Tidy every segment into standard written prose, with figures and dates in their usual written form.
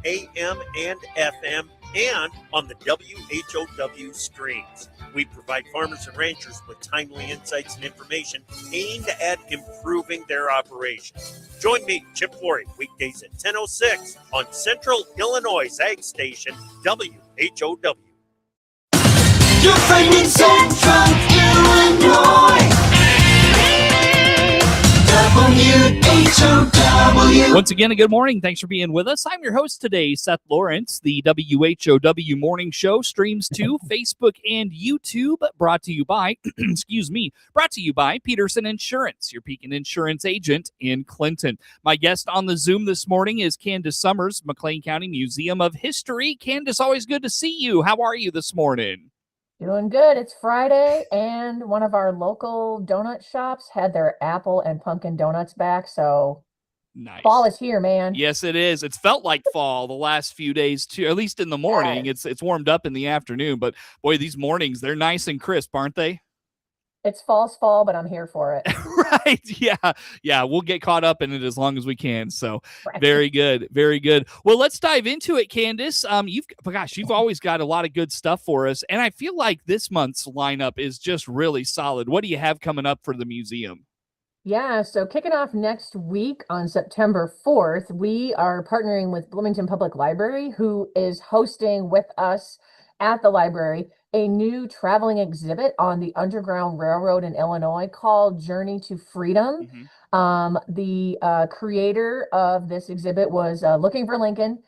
AM and FM, and on the WHOW streams. We provide farmers and ranchers with timely insights and information aimed at improving their operations. Join me, Chip Flory, weekdays at 10:06 on Central Illinois Ag Station, WHOW. You're finding Central Illinois. WHOW. Once again, a good morning. Thanks for being with us. I'm your host today, Seth Lawrence. The WHOW Morning Show streams to Facebook and YouTube, brought to you by, brought to you by Peterson Insurance, your Pekin Insurance agent in Clinton. My guest on the Zoom this morning is Candace Summers, McLean County Museum of History. Candace, always good to see you. How are you this morning? Doing good. It's Friday, and one of our local donut shops had their apple and pumpkin donuts back, so nice. Fall is here, man. Yes, it is. It's felt like fall the last few days, too, at least in the morning. Yes. It's warmed up in the afternoon, but boy, these mornings, they're nice and crisp, aren't they? It's false fall, but I'm here for it. Right. Yeah. We'll get caught up in it as long as we can. So Right. Very good. Very good. Well, let's dive into it, Candace. You've always got a lot of good stuff for us. And I feel like this month's lineup is just really solid. What do you have coming up for the museum? Yeah, so kicking off next week on September 4th, we are partnering with Bloomington Public Library, who is hosting with us at the library a new traveling exhibit on the Underground Railroad in Illinois called Journey to Freedom. The creator of this exhibit was Looking for Lincoln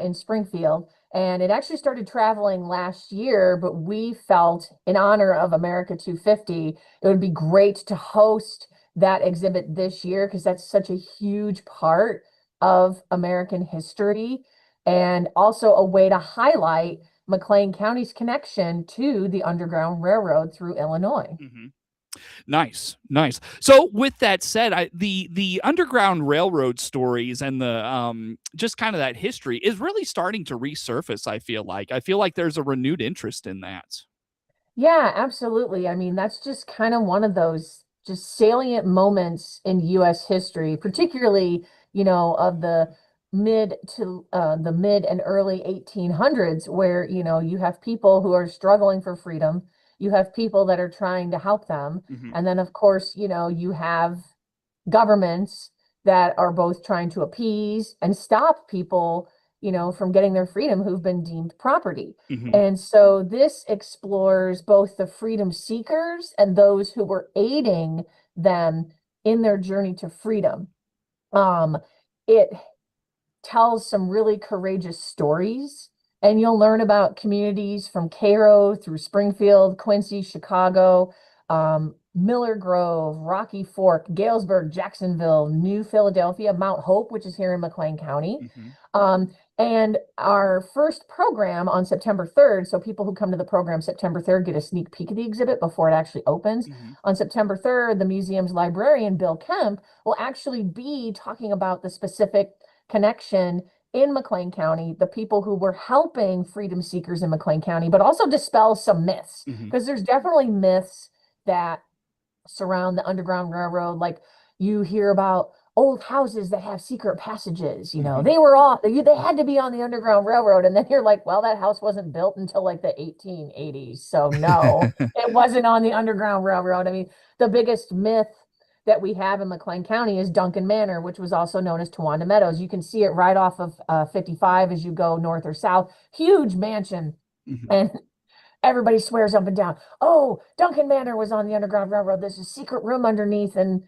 in Springfield, and it actually started traveling last year, but we felt in honor of America 250, it would be great to host that exhibit this year because that's such a huge part of American history, and also a way to highlight McLean County's connection to the Underground Railroad through Illinois. Nice. So with that said, the Underground Railroad stories and the just kind of that history is really starting to resurface, I feel like there's a renewed interest in that. Yeah, absolutely. I mean, that's just kind of one of those just salient moments in U.S. history, particularly, of the mid and early 1800s, where, you have people who are struggling for freedom. You have people that are trying to help them. And then, of course, you have governments that are both trying to appease and stop people, from getting their freedom who've been deemed property. And so this explores both the freedom seekers and those who were aiding them in their journey to freedom. It tells some really courageous stories, and you'll learn about communities from Cairo through Springfield, Quincy, Chicago, Miller Grove, Rocky Fork, Galesburg, Jacksonville, New Philadelphia, Mount Hope, which is here in McLean County. And our first program on September 3rd, so people who come to the program September 3rd get a sneak peek of the exhibit before it actually opens. On September 3rd, the museum's librarian, Bill Kemp, will actually be talking about the specific connection in McLean County, the people who were helping freedom seekers in McLean County, but also dispel some myths, because there's definitely myths that surround the Underground Railroad. Like, you hear about old houses that have secret passages, they had to be on the Underground Railroad. And then you're like, well, that house wasn't built until like the 1880s. So no, it wasn't on the Underground Railroad. I mean, the biggest myth that we have in McLean County is Duncan Manor, which was also known as Towanda Meadows. You can see it right off of 55 as you go north or south. Huge mansion. And everybody swears up and down, oh, Duncan Manor was on the Underground Railroad. There's a secret room underneath, and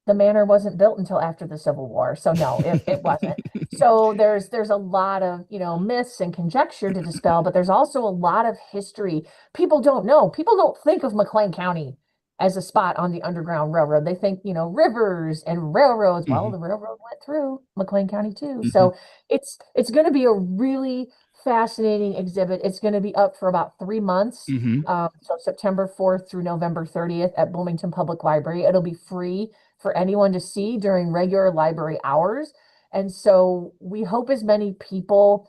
the manor wasn't built until after the Civil War. So no, it wasn't. So there's a lot of, myths and conjecture to dispel, but there's also a lot of history. People don't know. People don't think of McLean County as a spot on the Underground Railroad. They think, rivers and railroads. Well, the railroad went through McLean County too. So it's going to be a really fascinating exhibit. It's going to be up for about 3 months. So September 4th through November 30th at Bloomington Public Library. It'll be free for anyone to see during regular library hours. And so we hope as many people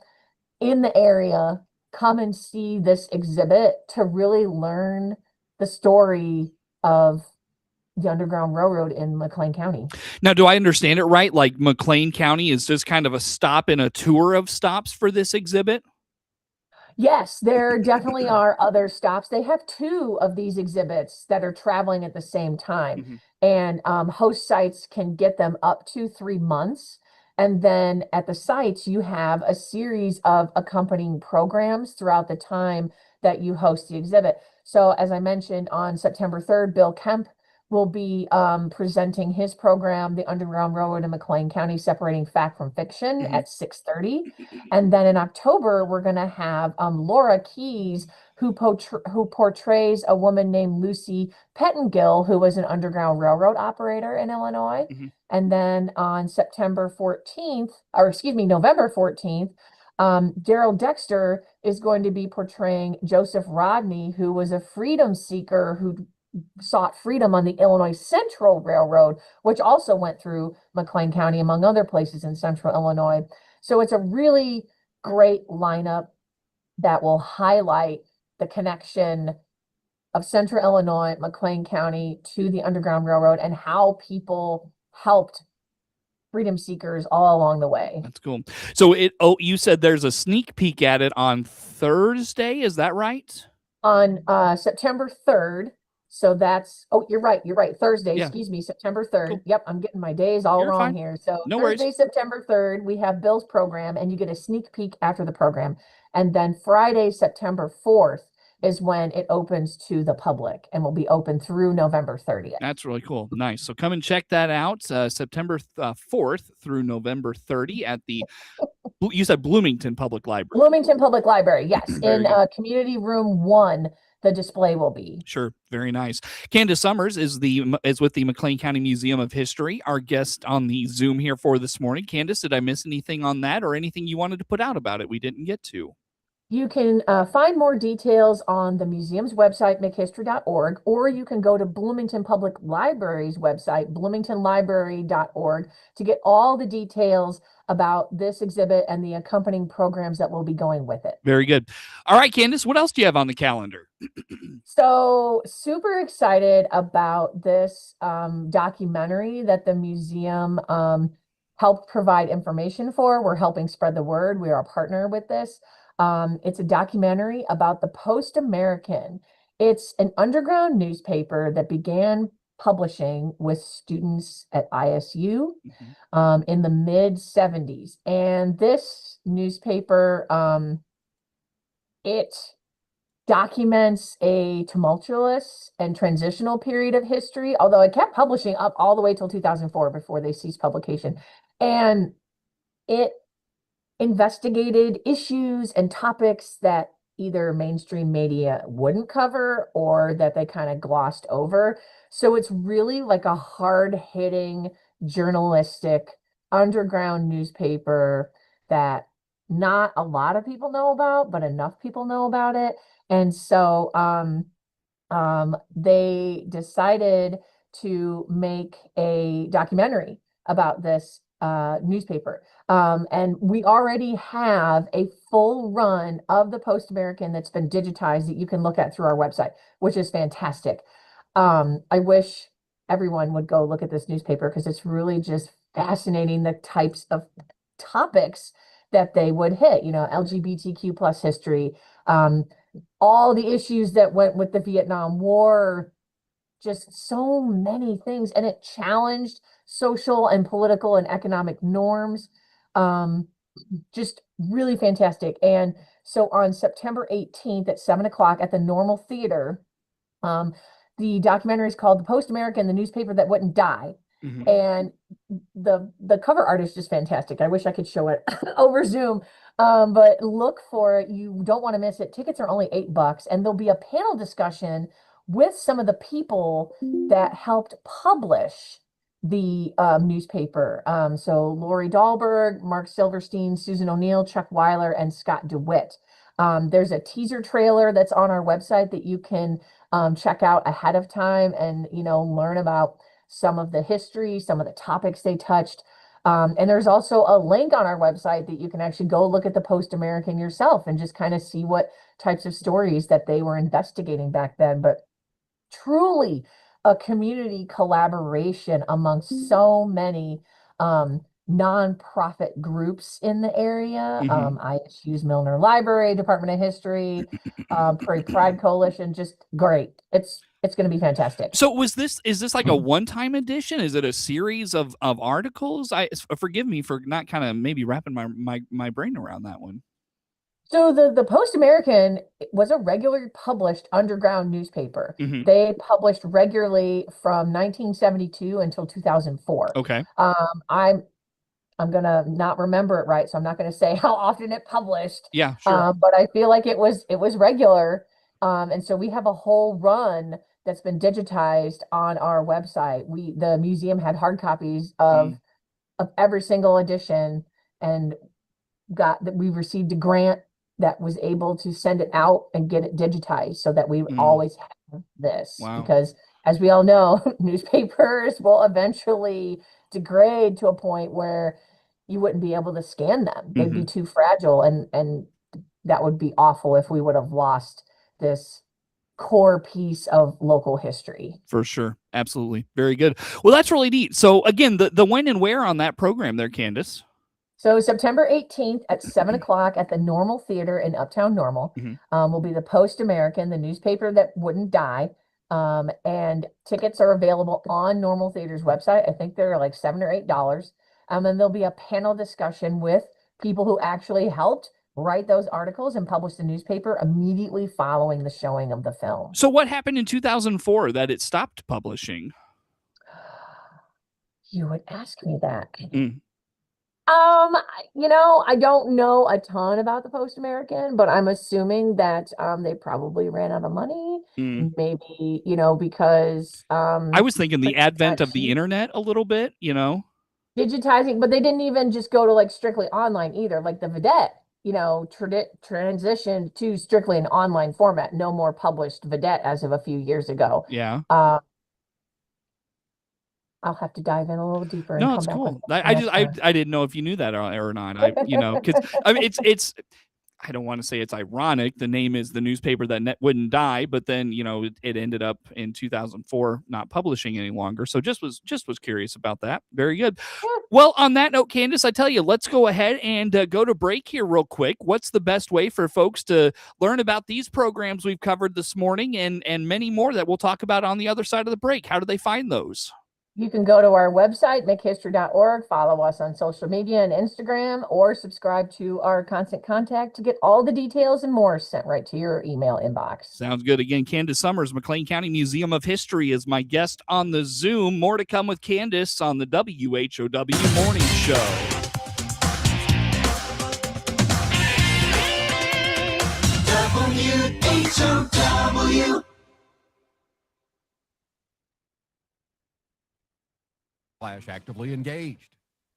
in the area come and see this exhibit to really learn the story of the Underground Railroad in McLean County. Now, do I understand it right? Like McLean County is just kind of a stop in a tour of stops for this exhibit? Yes, there definitely are other stops. They have two of these exhibits that are traveling at the same time, Mhm. and host sites can get them up to 3 months. And then at the sites, you have a series of accompanying programs throughout the time that you host the exhibit. So, as I mentioned, on September 3rd, Bill Kemp will be presenting his program, The Underground Railroad in McLean County, Separating Fact from Fiction, Mhm. at 6:30. And then in October, we're going to have Laura Keys, who portrays a woman named Lucy Pettingill, who was an Underground Railroad operator in Illinois. Mhm. And then on November 14th, Daryl Dexter is going to be portraying Joseph Rodney, who was a freedom seeker who sought freedom on the Illinois Central Railroad, which also went through McLean County, among other places in central Illinois. So it's a really great lineup that will highlight the connection of central Illinois, McLean County to the Underground Railroad and how people helped freedom seekers all along the way. That's cool. So you said there's a sneak peek at it on Thursday, is that right? On September 3rd. So that's, you're right. Thursday, Yeah. excuse me, September 3rd. Cool. Yep, I'm getting my days all You're wrong fine. here. So No Thursday, worries. September 3rd, we have Bill's program and you get a sneak peek after the program. And then Friday, September 4th is when it opens to the public and will be open through November 30th. That's really cool. Nice. So come and check that out. September 4th through November 30 at the, you said Bloomington Public Library. Bloomington Public Library, yes. Very In good. Community Room 1, the display will be. Sure. Very nice. Candace Summers is with the McLean County Museum of History, our guest on the Zoom here for this morning. Candace, did I miss anything on that or anything you wanted to put out about it we didn't get to? You can find more details on the museum's website, mchistory.org, or you can go to Bloomington Public Library's website, bloomingtonlibrary.org, to get all the details about this exhibit and the accompanying programs that will be going with it. Very good. All right, Candace, what else do you have on the calendar? So super excited about this documentary that the museum helped provide information for. We're helping spread the word. We are a partner with this. It's a documentary about the Post-American. It's an underground newspaper that began publishing with students at ISU in the mid 70s. And this newspaper, it documents a tumultuous and transitional period of history, although it kept publishing up all the way till 2004 before they ceased publication. And it investigated issues and topics that either mainstream media wouldn't cover or that they kind of glossed over. So it's really like a hard-hitting journalistic underground newspaper that not a lot of people know about, but enough people know about it. And so they decided to make a documentary about this newspaper. And we already have a full run of the Post-American that's been digitized that you can look at through our website, which is fantastic. I wish everyone would go look at this newspaper because it's really just fascinating the types of topics that they would hit, LGBTQ plus history, all the issues that went with the Vietnam War, just so many things. And it challenged social and political and economic norms. Just really fantastic. And so on September 18th at 7 o'clock at the Normal Theater, the documentary is called The Post-American, the Newspaper That Wouldn't Die. And the cover art is just fantastic. I wish I could show it over Zoom. But look for it. You don't want to miss it. Tickets are only $8, and there'll be a panel discussion with some of the people that helped publish the newspaper. So Lori Dahlberg, Mark Silverstein, Susan O'Neill, Chuck Weiler, and Scott DeWitt. There's a teaser trailer that's on our website that you can check out ahead of time and learn about some of the history, some of the topics they touched. And there's also a link on our website that you can actually go look at the Post-American yourself and just kind of see what types of stories that they were investigating back then. But truly a community collaboration amongst so many nonprofit groups in the area. ISU's Milner Library, Department of History, Prairie Pride Coalition, just great. It's going to be fantastic. So is this like a one-time edition? Is it a series of articles? Forgive me for not kind of maybe wrapping my brain around that one. So the Post-American was a regularly published underground newspaper. They published regularly from 1972 until 2004. Okay. I'm gonna not remember it right, so I'm not gonna say how often it published. Yeah, sure. But I feel like it was regular. And so we have a whole run that's been digitized on our website. The museum had hard copies of every single edition, and we received a grant that was able to send it out and get it digitized so that we always have this. Wow. Because as we all know, newspapers will eventually degrade to a point where you wouldn't be able to scan them. They'd be too fragile, and that would be awful if we would have lost this core piece of local history. For sure. Absolutely. Very good. Well, that's really neat. So again, the when and where on that program there, Candace? So September 18th at 7 o'clock at the Normal Theater in Uptown Normal will be the Post-American, the newspaper that wouldn't die. And tickets are available on Normal Theater's website. I think they're like $7 or $8. And there'll be a panel discussion with people who actually helped write those articles and publish the newspaper immediately following the showing of the film. So what happened in 2004 that it stopped publishing? You would ask me that. I don't know a ton about the Post-American, but I'm assuming that they probably ran out of money. Maybe, because I was thinking the advent of the internet a little bit, digitizing, but they didn't even just go to like strictly online either. Like the Vedette, transitioned to strictly an online format. No more published Vedette as of a few years ago. Yeah. I'll have to dive in a little deeper. No, and it's come cool. back I didn't know if you knew that or not. Because I mean, it's. I don't want to say it's ironic. The name is the newspaper that wouldn't die, but then it ended up in 2004 not publishing any longer. So just was curious about that. Very good. Well, on that note, Candace, I tell you, let's go ahead and go to break here real quick. What's the best way for folks to learn about these programs we've covered this morning and many more that we'll talk about on the other side of the break? How do they find those? You can go to our website, makehistory.org, follow us on social media and Instagram, or subscribe to our Constant Contact to get all the details and more sent right to your email inbox. Sounds good. Again, Candace Summers, McLean County Museum of History, is my guest on the Zoom. More to come with Candace on the WHOW Morning Show. WHOW. Actively engaged.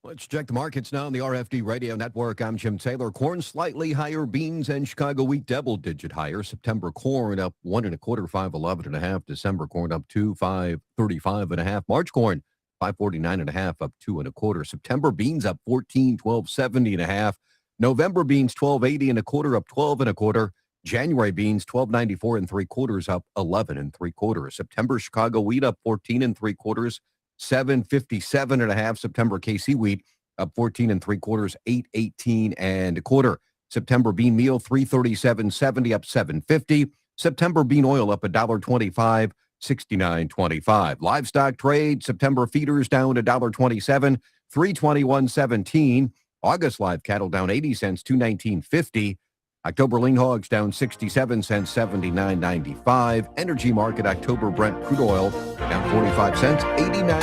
Let's check the markets now on the RFD Radio Network. I'm Jim Taylor. Corn slightly higher, beans and Chicago wheat double-digit higher. September corn up 1 1/4, 5.11 December corn up 2, 5.35 March corn 5.49 up 2 1/4. September beans up 14, 12.70 November beans 12.80 1/4 up 12 1/4. January beans 12.94 3/4 up 11 3/4. September Chicago wheat up 14 3/4. 7.57 September KC wheat up 14 3/4, 8.18 1/4. September bean meal 337.70 up 7.50. September bean oil up $1.25, 69.25. Livestock trade, September feeders down $1.27, 321.17. August live cattle down 80 cents, 219.50. October lean hogs down 67 cents, 79.95. Energy market October Brent crude oil down 45 cents, 89.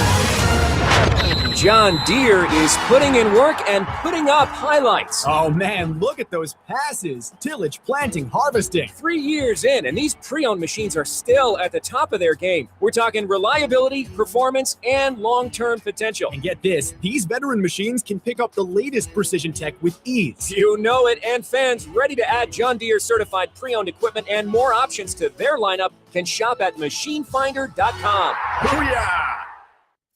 John Deere is putting in work and putting up highlights. Oh man, look at those passes. Tillage, planting, harvesting. 3 years in, and these pre-owned machines are still at the top of their game. We're talking reliability, performance, and long-term potential. And get this, these veteran machines can pick up the latest precision tech with ease. You know it, and fans ready to add John Deere certified pre-owned equipment and more options to their lineup can shop at machinefinder.com. Booyah!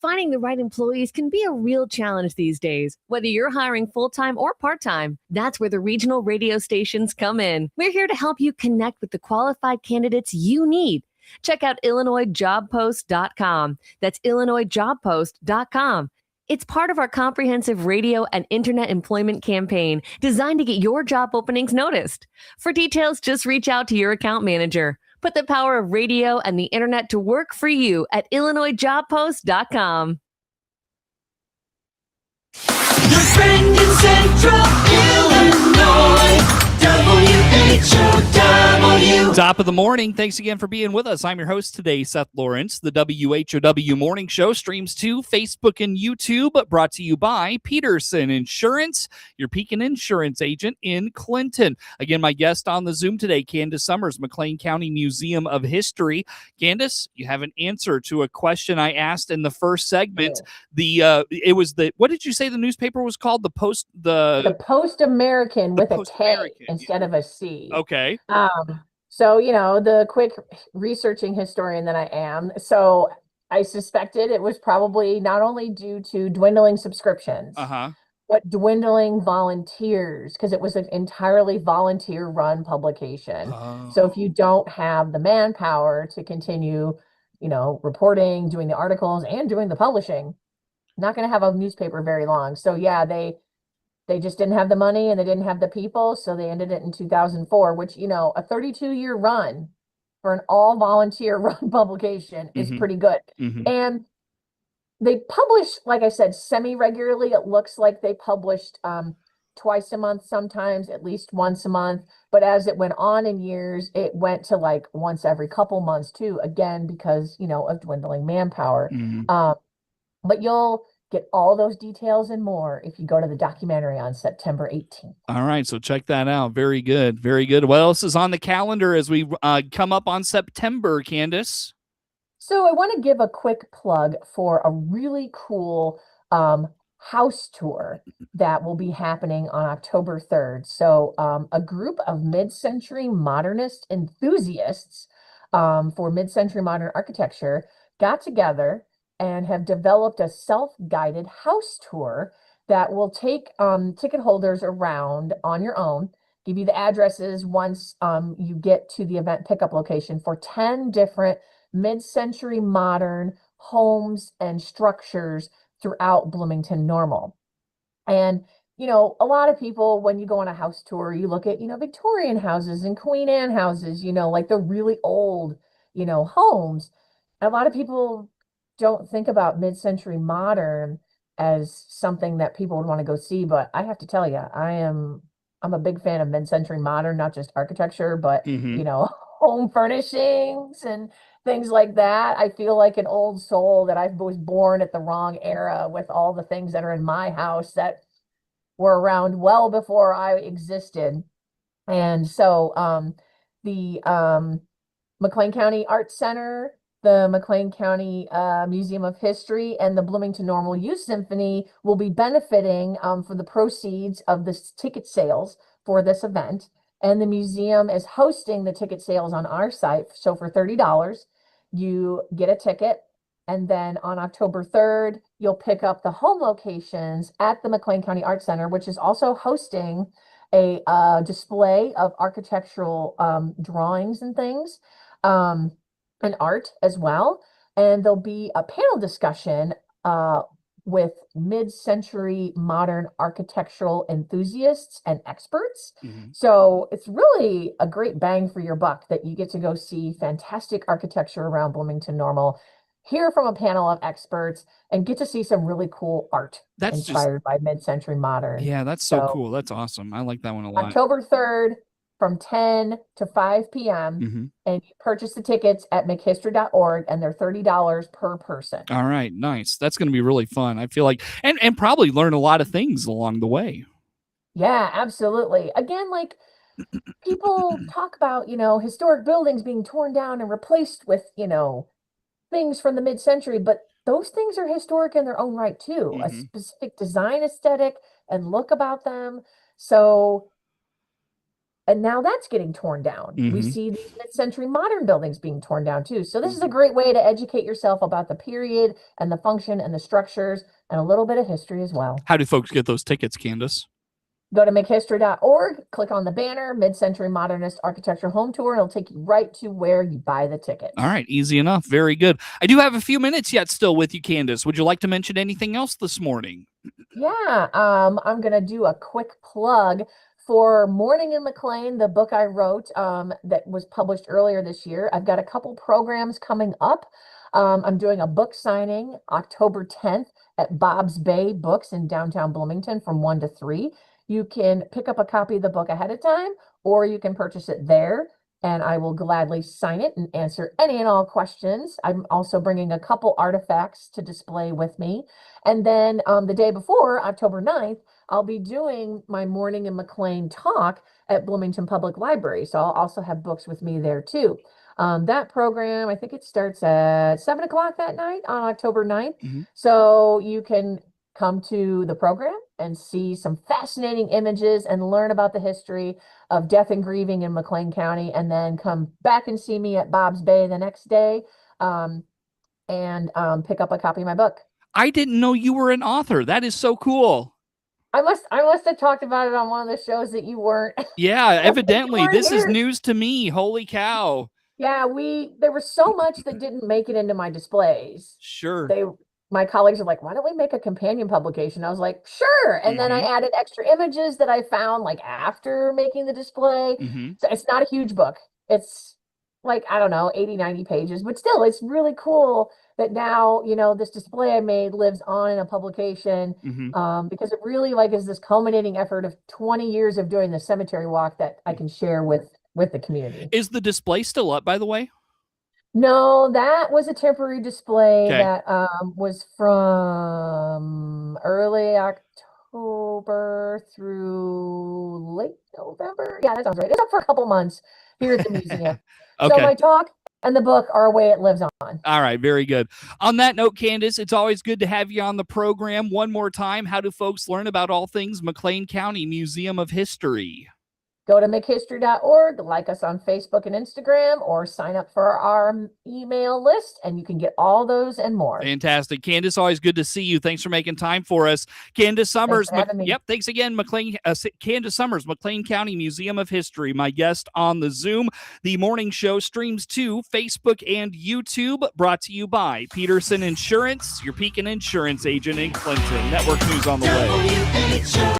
Finding the right employees can be a real challenge these days, whether you're hiring full-time or part-time. That's where the regional radio stations come in. We're here to help you connect with the qualified candidates you need. Check out IllinoisJobPost.com. That's IllinoisJobPost.com. It's part of our comprehensive radio and internet employment campaign designed to get your job openings noticed. For details, just reach out to your account manager. Put the power of radio and the internet to work for you at IllinoisJobPost.com. Your friend in Central Illinois, WHOW. Top of the morning. Thanks again for being with us. I'm your host today, Seth Lawrence. The WHOW Morning Show streams to Facebook and YouTube, brought to you by Peterson Insurance, your Pekin Insurance agent in Clinton. Again, my guest on the Zoom today, Candace Summers, McLean County Museum of History. Candace, you have an answer to a question I asked in the first segment. It was what did you say the newspaper was called? The Post-American with a K instead of a C. Okay. So, the quick researching historian that I am, so I suspected it was probably not only due to dwindling subscriptions, but dwindling volunteers, because it was an entirely volunteer-run publication. So if you don't have the manpower to continue, reporting, doing the articles, and doing the publishing, not going to have a newspaper very long. So yeah, they just didn't have the money and they didn't have the people. So they ended it in 2004, which, a 32-year run for an all volunteer run publication is pretty good. And they publish, like I said, semi-regularly. It looks like they published twice a month, sometimes at least once a month. But as it went on in years, it went to like once every couple months too, again, because, of dwindling manpower. But you'll get all those details and more if you go to the documentary on September 18th. All right, so check that out. Very good, very good. What else is on the calendar as we come up on September, Candace? So I want to give a quick plug for a really cool house tour that will be happening on October 3rd. So a group of mid-century modernist enthusiasts for mid-century modern architecture got together and have developed a self-guided house tour that will take ticket holders around on your own, give you the addresses once you get to the event pickup location for 10 different mid-century modern homes and structures throughout Bloomington Normal. And, a lot of people, when you go on a house tour, you look at, Victorian houses and Queen Anne houses, like the really old, homes. And a lot of people don't think about mid-century modern as something that people would want to go see, but I have to tell you, I'm a big fan of mid-century modern, not just architecture, but home furnishings and things like that. I feel like an old soul that I was born at the wrong era with all the things that are in my house that were around well before I existed. And so the McLean County Arts Center, the McLean County Museum of History, and the Bloomington Normal Youth Symphony will be benefiting from the proceeds of the ticket sales for this event. And the museum is hosting the ticket sales on our site. So for $30, you get a ticket. And then on October 3rd, you'll pick up the home locations at the McLean County Arts Center, which is also hosting a display of architectural drawings and things. And art as well. And there'll be a panel discussion with mid-century modern architectural enthusiasts and experts. So it's really a great bang for your buck that you get to go see fantastic architecture around Bloomington Normal, hear from a panel of experts, and get to see some really cool art inspired by mid-century modern. Yeah, that's so cool. That's awesome. I like that one a lot. October 3rd, from 10 to 5 p.m. And you purchase the tickets at mchistory.org, and they're $30 per person. All right, nice. That's going to be really fun. I feel like, and probably learn a lot of things along the way. Yeah, absolutely. Again, like people talk about, historic buildings being torn down and replaced with, things from the mid-century, but those things are historic in their own right too. A specific design aesthetic and look about them. So, and now that's getting torn down. We see these mid-century modern buildings being torn down too. So this is a great way to educate yourself about the period and the function and the structures and a little bit of history as well. How do folks get those tickets, Candace? Go to makehistory.org, click on the banner, Mid-Century Modernist Architecture Home Tour, and it'll take you right to where you buy the tickets. All right, easy enough. Very good. I do have a few minutes yet still with you, Candace. Would you like to mention anything else this morning? Yeah, I'm going to do a quick plug for Morning in McLean, the book I wrote that was published earlier this year. I've got a couple programs coming up. I'm doing a book signing October 10th at Bob's Bay Books in downtown Bloomington from 1 to 3. You can pick up a copy of the book ahead of time, or you can purchase it there, and I will gladly sign it and answer any and all questions. I'm also bringing a couple artifacts to display with me. And then the day before, October 9th, I'll be doing my Morning in McLean talk at Bloomington Public Library. So I'll also have books with me there too. That program, I think it starts at 7 o'clock that night on October 9th. So you can come to the program and see some fascinating images and learn about the history of death and grieving in McLean County, and then come back and see me at Bob's Bay the next day and pick up a copy of my book. I didn't know you were an author. That is so cool. I must have talked about it on one of the shows that you weren't. Yeah, evidently. This is here. news to me. Holy cow. Yeah, there was so much that didn't make it into my displays. Sure. My colleagues are like, why don't we make a companion publication? I was like, sure. And then I added extra images that I found like after making the display. So it's not a huge book. It's like, I don't know, 80, 90 pages, but still it's really cool that now, this display I made lives on in a publication because it really is this culminating effort of 20 years of doing the cemetery walk that I can share with the community. Is the display still up, by the way? No, that was a temporary display that was from early October through late November. Yeah, that sounds right. It's up for a couple months here at the museum. So my talk and the book are away it lives on. All right, very good. On that note, Candace, it's always good to have you on the program. One more time, how do folks learn about all things McLean County Museum of History? Go to makehistory.org, like us on Facebook and Instagram, or sign up for our email list, and you can get all those and more. Fantastic. Candace, always good to see you. Thanks for making time for us. Candace Summers. Thanks again, Candace Summers, McLean County Museum of History, my guest on the Zoom. The morning show streams to Facebook and YouTube, brought to you by Peterson Insurance, your Pekin Insurance agent in Clinton. Network news on the way.